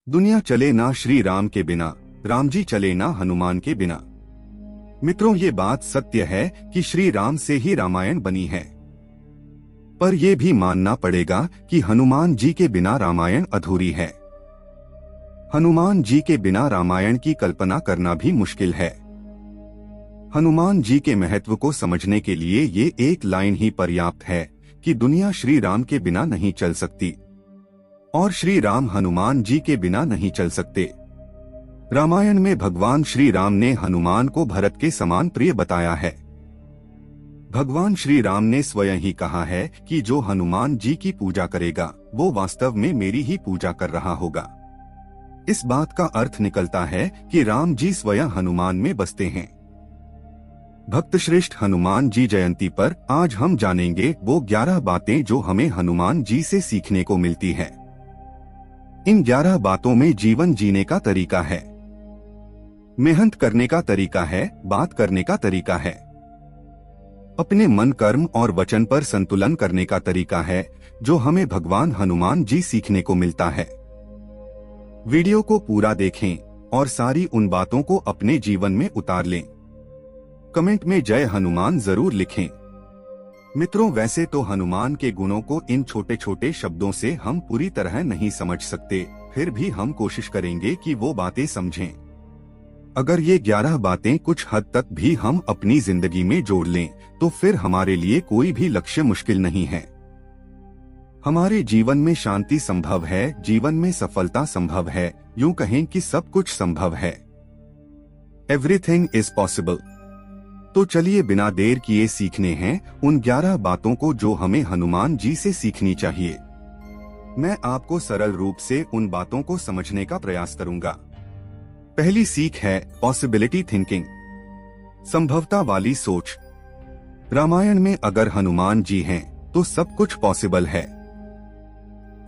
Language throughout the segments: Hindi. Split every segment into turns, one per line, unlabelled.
दुनिया चले ना श्री राम के बिना, राम जी चले ना हनुमान के बिना। मित्रों, ये बात सत्य है कि श्री राम से ही रामायण बनी है, पर यह भी मानना पड़ेगा कि हनुमान जी के बिना रामायण अधूरी है। हनुमान जी के बिना रामायण की कल्पना करना भी मुश्किल है। हनुमान जी के महत्व को समझने के लिए ये एक लाइन ही पर्याप्त है कि दुनिया श्री राम के बिना नहीं चल सकती और श्री राम हनुमान जी के बिना नहीं चल सकते। रामायण में भगवान श्री राम ने हनुमान को भरत के समान प्रिय बताया है। भगवान श्री राम ने स्वयं ही कहा है कि जो हनुमान जी की पूजा करेगा वो वास्तव में मेरी ही पूजा कर रहा होगा। इस बात का अर्थ निकलता है कि राम जी स्वयं हनुमान में बसते हैं। भक्त श्रेष्ठ हनुमान जी जयंती पर आज हम जानेंगे वो 11 बातें जो हमें हनुमान जी से सीखने को मिलती है। इन 11 बातों में जीवन जीने का तरीका है, मेहनत करने का तरीका है, बात करने का तरीका है, अपने मन कर्म और वचन पर संतुलन करने का तरीका है, जो हमें भगवान हनुमान जी सीखने को मिलता है। वीडियो को पूरा देखें और सारी उन बातों को अपने जीवन में उतार लें। कमेंट में जय हनुमान जरूर लिखें। मित्रों, वैसे तो हनुमान के गुणों को इन छोटे छोटे शब्दों से हम पूरी तरह नहीं समझ सकते, फिर भी हम कोशिश करेंगे कि वो बातें समझें। अगर ये 11 बातें कुछ हद तक भी हम अपनी जिंदगी में जोड़ लें तो फिर हमारे लिए कोई भी लक्ष्य मुश्किल नहीं है। हमारे जीवन में शांति संभव है, जीवन में सफलता संभव है, यूं कहें कि सब कुछ संभव है। Everything is possible. तो चलिए बिना देर किए सीखने हैं उन 11 बातों को जो हमें हनुमान जी से सीखनी चाहिए। मैं आपको सरल रूप से उन बातों को समझने का प्रयास करूंगा। पहली सीख है पॉसिबिलिटी थिंकिंग, संभवता वाली सोच। रामायण में अगर हनुमान जी हैं तो सब कुछ पॉसिबल है।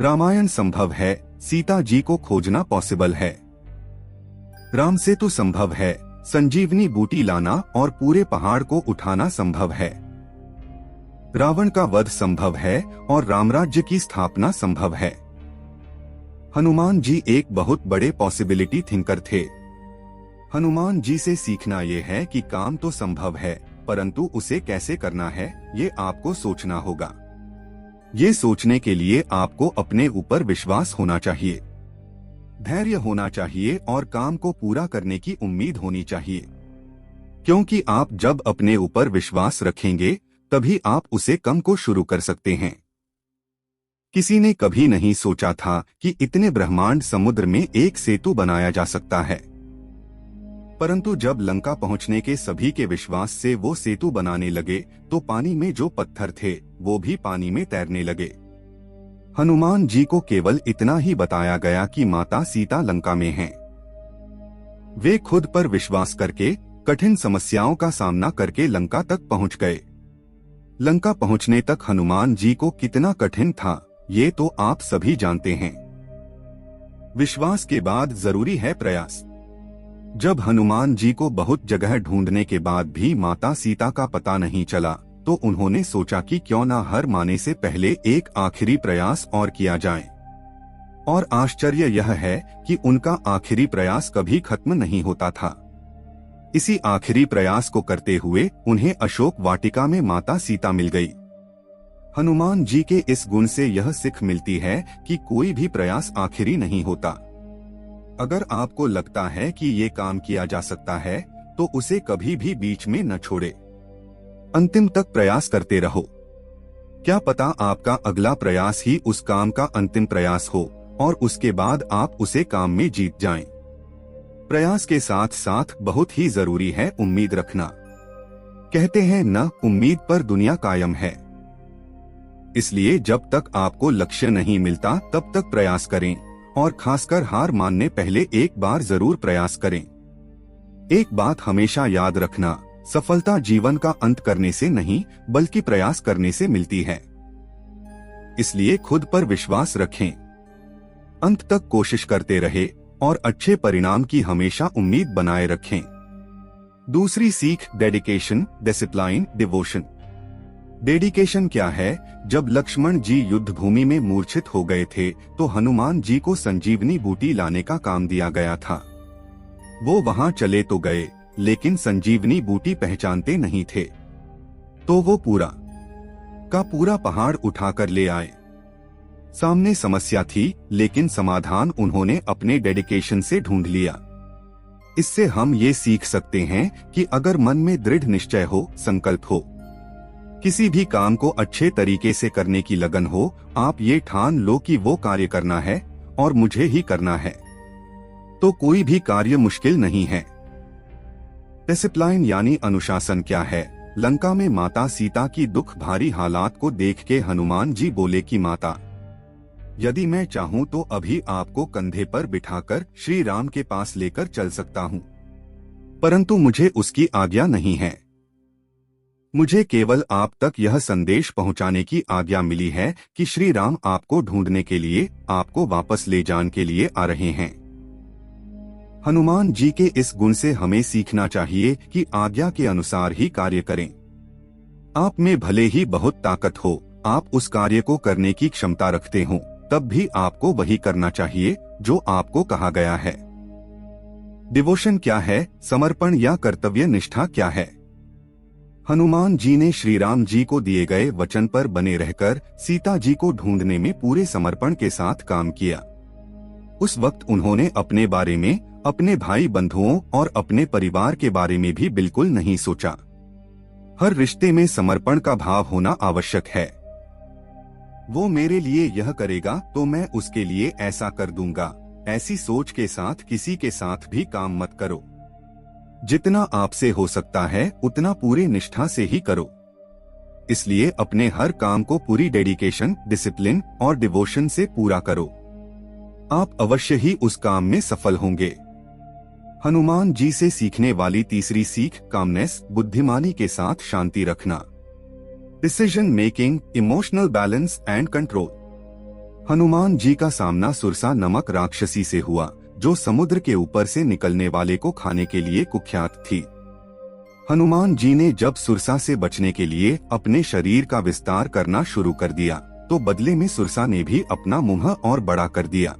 रामायण संभव है, सीता जी को खोजना पॉसिबल है, राम सेतु संभव है, संजीवनी बूटी लाना और पूरे पहाड़ को उठाना संभव है, रावण का वध संभव है और रामराज्य की स्थापना संभव है। हनुमान जी एक बहुत बड़े पॉसिबिलिटी थिंकर थे। हनुमान जी से सीखना ये है कि काम तो संभव है, परंतु उसे कैसे करना है ये आपको सोचना होगा। ये सोचने के लिए आपको अपने ऊपर विश्वास होना चाहिए, धैर्य होना चाहिए और काम को पूरा करने की उम्मीद होनी चाहिए। क्योंकि आप जब अपने ऊपर विश्वास रखेंगे तभी आप उसे काम को शुरू कर सकते हैं। किसी ने कभी नहीं सोचा था कि इतने ब्रह्मांड समुद्र में एक सेतु बनाया जा सकता है, परंतु जब लंका पहुंचने के सभी के विश्वास से वो सेतु बनाने लगे तो पानी में जो पत्थर थे वो भी पानी में तैरने लगे। हनुमान जी को केवल इतना ही बताया गया कि माता सीता लंका में हैं। वे खुद पर विश्वास करके कठिन समस्याओं का सामना करके लंका तक पहुंच गए। लंका पहुंचने तक हनुमान जी को कितना कठिन था ये तो आप सभी जानते हैं। विश्वास के बाद जरूरी है प्रयास। जब हनुमान जी को बहुत जगह ढूंढने के बाद भी माता सीता का पता नहीं चला तो उन्होंने सोचा कि क्यों ना हार माने से पहले एक आखिरी प्रयास और किया जाए। और आश्चर्य यह है कि उनका आखिरी प्रयास कभी खत्म नहीं होता था। इसी आखिरी प्रयास को करते हुए उन्हें अशोक वाटिका में माता सीता मिल गई। हनुमान जी के इस गुण से यह सीख मिलती है कि कोई भी प्रयास आखिरी नहीं होता। अगर आपको लगता है कि ये काम किया जा सकता है तो उसे कभी भी बीच में न छोड़े, अंतिम तक प्रयास करते रहो। क्या पता आपका अगला प्रयास ही उस काम का अंतिम प्रयास हो और उसके बाद आप उसे काम में जीत जाएं। प्रयास के साथ साथ बहुत ही जरूरी है उम्मीद रखना। कहते हैं न उम्मीद पर दुनिया कायम है। इसलिए जब तक आपको लक्ष्य नहीं मिलता तब तक प्रयास करें और खासकर हार मानने पहले एक बार जरूर प्रयास करें। एक बात हमेशा याद रखना, सफलता जीवन का अंत करने से नहीं बल्कि प्रयास करने से मिलती है। इसलिए खुद पर विश्वास रखें, अंत तक कोशिश करते रहे और अच्छे परिणाम की हमेशा उम्मीद बनाए रखें। दूसरी सीख डेडिकेशन, डिसिप्लिन, डिवोशन। डेडिकेशन क्या है? जब लक्ष्मण जी युद्ध भूमि में मूर्छित हो गए थे तो हनुमान जी को संजीवनी बूटी लाने का काम दिया गया था। वो वहां चले तो गए, लेकिन संजीवनी बूटी पहचानते नहीं थे, तो वो पूरा का पूरा पहाड़ उठाकर ले आए। सामने समस्या थी, लेकिन समाधान उन्होंने अपने डेडिकेशन से ढूंढ लिया। इससे हम ये सीख सकते हैं कि अगर मन में दृढ़ निश्चय हो, संकल्प हो, किसी भी काम को अच्छे तरीके से करने की लगन हो, आप ये ठान लो कि वो कार्य करना है और मुझे ही करना है, तो कोई भी कार्य मुश्किल नहीं है। डिसिप्लिन यानी अनुशासन क्या है? लंका में माता सीता की दुख भारी हालात को देख के हनुमान जी बोले कि माता, यदि मैं चाहूं तो अभी आपको कंधे पर बिठाकर श्री राम के पास लेकर चल सकता हूं, परंतु मुझे उसकी आज्ञा नहीं है। मुझे केवल आप तक यह संदेश पहुंचाने की आज्ञा मिली है कि श्री राम आपको ढूंढने के लिए, आपको वापस ले जाने के लिए आ रहे हैं। हनुमान जी के इस गुण से हमें सीखना चाहिए कि आज्ञा के अनुसार ही कार्य करें। आप में भले ही बहुत ताकत हो, आप उस कार्य को करने की क्षमता रखते हो, तब भी आपको वही करना चाहिए जो आपको कहा गया है। डिवोशन क्या है? समर्पण या कर्तव्य निष्ठा क्या है? हनुमान जी ने श्री राम जी को दिए गए वचन पर बने रहकर सीता जी को ढूंढने में पूरे समर्पण के साथ काम किया। उस वक्त उन्होंने अपने बारे में, अपने भाई बंधुओं और अपने परिवार के बारे में भी बिल्कुल नहीं सोचा। हर रिश्ते में समर्पण का भाव होना आवश्यक है। वो मेरे लिए यह करेगा तो मैं उसके लिए ऐसा कर दूंगा, ऐसी सोच के साथ किसी के साथ भी काम मत करो। जितना आपसे हो सकता है उतना पूरी निष्ठा से ही करो। इसलिए अपने हर काम को पूरी डेडिकेशन, डिसिप्लिन और डिवोशन से पूरा करो। आप अवश्य ही उस काम में सफल होंगे। हनुमान जी से सीखने वाली तीसरी सीख, कामनेस, बुद्धिमानी के साथ शांति रखना। Decision making, emotional balance and control. Hanuman ji का सामना सुरसा नमक राक्षसी से हुआ, जो समुद्र के ऊपर से निकलने वाले को खाने के लिए कुख्यात थी। हनुमान जी ने जब सुरसा से बचने के लिए अपने शरीर का विस्तार करना शुरू कर दिया, तो बदले में सुरसा ने भी अपना मुंह और बड़ा कर दिया।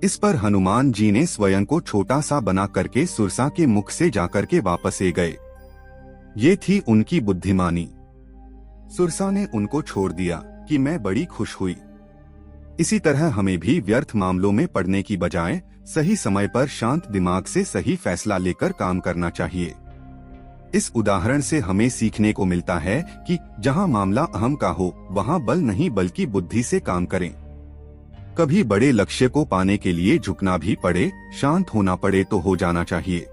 इस पर हनुमान जी ने स्वयं को छोटा सा बना करके सुरसा के मुख से जाकर के वापस आ गए। ये थी उनकी बुद्धिमानी। सुरसा ने उनको छोड़ दिया कि मैं बड़ी खुश हुई। इसी तरह हमें भी व्यर्थ मामलों में पड़ने की बजाय सही समय पर शांत दिमाग से सही फैसला लेकर काम करना चाहिए। इस उदाहरण से हमें सीखने को मिलता है कि जहां मामला अहम का हो, वहां बल नहीं बल्कि बुद्धि से काम करें। कभी बड़े लक्ष्य को पाने के लिए झुकना भी पड़े, शांत होना पड़े तो हो जाना चाहिए।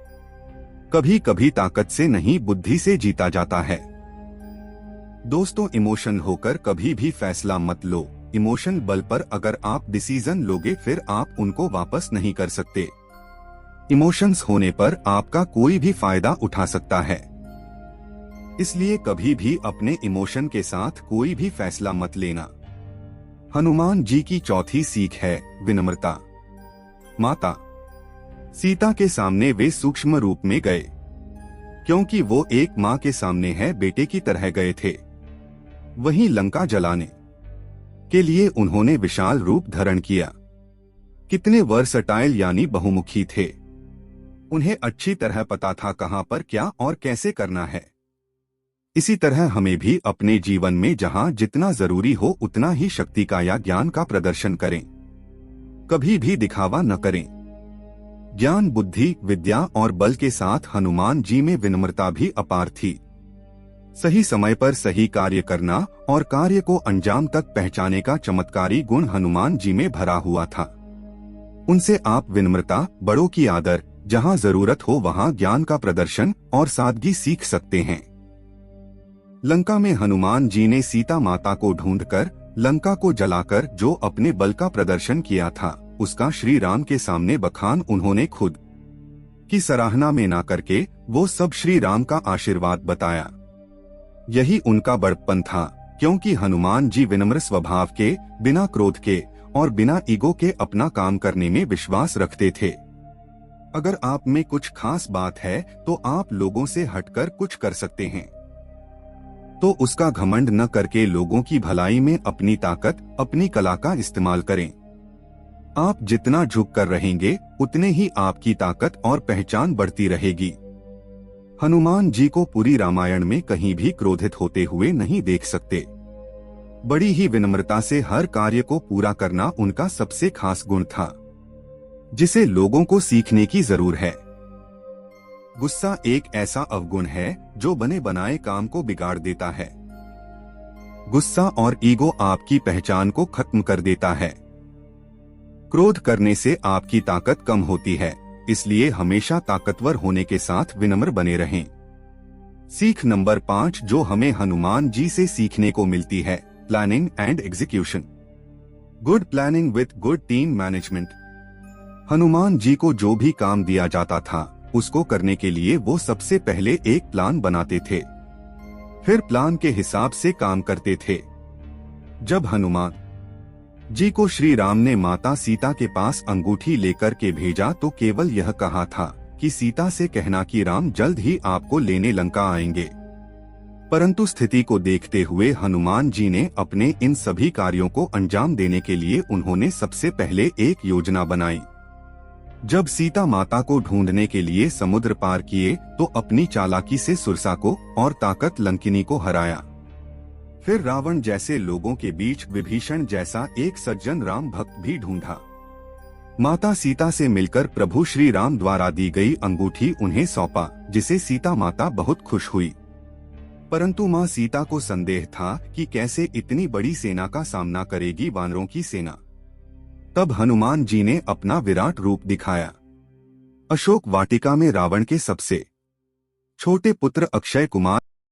कभी कभी ताकत से नहीं, बुद्धि से जीता जाता है। दोस्तों, इमोशन होकर कभी भी फैसला मत लो। इमोशन बल पर अगर आप डिसीजन लोगे फिर आप उनको वापस नहीं कर सकते। इमोशंस होने पर आपका कोई भी फायदा उठा सकता है। इसलिए कभी भी अपने इमोशन के साथ कोई भी फैसला मत लेना। हनुमान जी की चौथी सीख है विनम्रता। माता सीता के सामने वे सूक्ष्म रूप में गए, क्योंकि वो एक माँ के सामने है बेटे की तरह गए थे। वहीं लंका जलाने के लिए उन्होंने विशाल रूप धारण किया। कितने वर्सटाइल यानी बहुमुखी थे। उन्हें अच्छी तरह पता था कहां पर क्या और कैसे करना है। इसी तरह हमें भी अपने जीवन में जहां जितना जरूरी हो उतना ही शक्ति का या ज्ञान का प्रदर्शन करें। कभी भी दिखावा न करें। ज्ञान, बुद्धि, विद्या और बल के साथ हनुमान जी में विनम्रता भी अपार थी। सही समय पर सही कार्य करना और कार्य को अंजाम तक पहुंचाने का चमत्कारी गुण हनुमान जी में भरा हुआ था। उनसे आप विनम्रता, बड़ों की आदर, जहां जरूरत हो वहां ज्ञान का प्रदर्शन और सादगी सीख सकते हैं। लंका में हनुमान जी ने सीता माता को ढूंढकर लंका को जलाकर जो अपने बल का प्रदर्शन किया था, उसका श्री राम के सामने बखान उन्होंने खुद की सराहना में ना करके वो सब श्री राम का आशीर्वाद बताया। यही उनका बड़प्पन था, क्योंकि हनुमान जी विनम्र स्वभाव के, बिना क्रोध के और बिना ईगो के अपना काम करने में विश्वास रखते थे। अगर आप में कुछ खास बात है तो आप लोगों से हटकर कुछ कर सकते हैं। तो उसका घमंड न करके लोगों की भलाई में अपनी ताकत, अपनी कला का इस्तेमाल करें। आप जितना झुक कर रहेंगे उतने ही आपकी ताकत और पहचान बढ़ती रहेगी। हनुमान जी को पूरी रामायण में कहीं भी क्रोधित होते हुए नहीं देख सकते। बड़ी ही विनम्रता से हर कार्य को पूरा करना उनका सबसे खास गुण था, जिसे लोगों को सीखने की जरूर है। गुस्सा एक ऐसा अवगुण है जो बने बनाए काम को बिगाड़ देता है। गुस्सा और ईगो आपकी पहचान को खत्म कर देता है। क्रोध करने से आपकी ताकत कम होती है, इसलिए हमेशा ताकतवर होने के साथ विनम्र बने रहें। सीख नंबर 5 जो हमें हनुमान जी से सीखने को मिलती है, planning and execution. Good planning with good team management. Hanuman ji को जो भी काम दिया जाता था उसको करने के लिए वो सबसे पहले एक प्लान बनाते थे, फिर प्लान के हिसाब से काम करते थे। जब हनुमान जी को श्री राम ने माता सीता के पास अंगूठी लेकर के भेजा तो केवल यह कहा था कि सीता से कहना कि राम जल्द ही आपको लेने लंका आएंगे। परंतु स्थिति को देखते हुए हनुमान जी ने अपने इन सभी कार्यों को अंजाम देने के लिए उन्होंने सबसे पहले एक योजना बनाई। जब सीता माता को ढूंढने के लिए समुद्र पार किए तो अपनी चालाकी से सुरसा को और ताकत लंकिनी को हराया। फिर रावण जैसे लोगों के बीच विभीषण जैसा एक सज्जन राम भक्त भी ढूंढा। माता सीता से मिलकर प्रभु श्री राम द्वारा दी गई अंगूठी उन्हें सौंपा, जिसे सीता माता बहुत खुश हुई। परंतु माँ सीता को संदेह था कि कैसे इतनी बड़ी सेना का सामना करेगी वानरों की सेना। तब हनुमान जी ने अपना विराट रूप दिखाया। अशोक वाटिका में रावण के सबसे छोटे पुत्र अक्षय कुमार